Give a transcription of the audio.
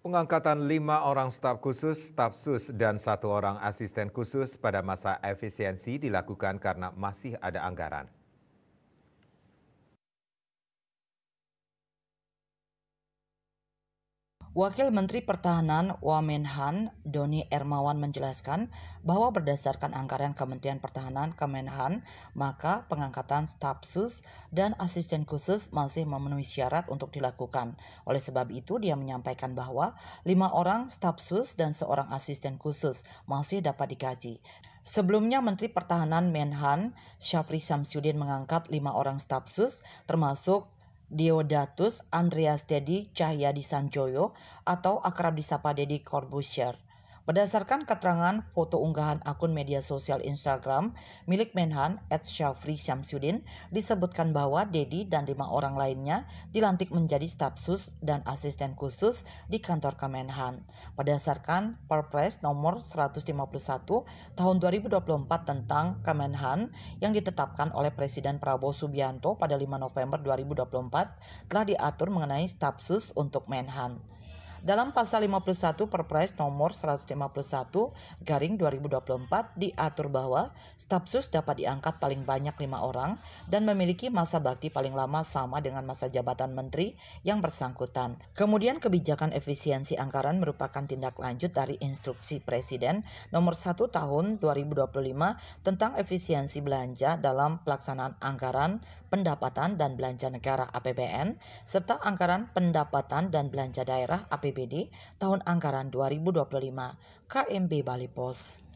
Pengangkatan 5 orang staf khusus, staf sus, dan 1 orang asisten khusus pada masa efisiensi dilakukan karena masih ada anggaran. Wakil Menteri Pertahanan Wamenhan Doni Ermawan menjelaskan bahwa berdasarkan anggaran Kementerian Pertahanan Kemenhan, maka pengangkatan staf sus dan asisten khusus masih memenuhi syarat untuk dilakukan. Oleh sebab itu, dia menyampaikan bahwa 5 orang staf sus dan 1 orang asisten khusus masih dapat digaji. Sebelumnya, Menteri Pertahanan Menhan Syafri Syamsuddin mengangkat 5 orang staf sus, termasuk Deodatus Andreas Dedi Cahyadi Sanjoyo atau akrab disapa Deddy Corbuzier. Berdasarkan keterangan foto unggahan akun media sosial Instagram milik Menhan @Syafri Syamsuddin, disebutkan bahwa Dedi dan 5 orang lainnya dilantik menjadi staf sus dan asisten khusus di kantor Kemenhan. Berdasarkan Perpres nomor 151 tahun 2024 tentang Kemenhan yang ditetapkan oleh Presiden Prabowo Subianto pada 5 November 2024, telah diatur mengenai staf sus untuk Menhan. Dalam pasal 51 Perpres nomor 151/2024 diatur bahwa staf sus dapat diangkat paling banyak 5 orang dan memiliki masa bakti paling lama sama dengan masa jabatan menteri yang bersangkutan. Kemudian kebijakan efisiensi anggaran merupakan tindak lanjut dari instruksi Presiden nomor 1 tahun 2025 tentang efisiensi belanja dalam pelaksanaan anggaran pendapatan dan belanja negara APBN serta anggaran pendapatan dan belanja daerah APBD tahun anggaran 2025 KMB Bali Pos.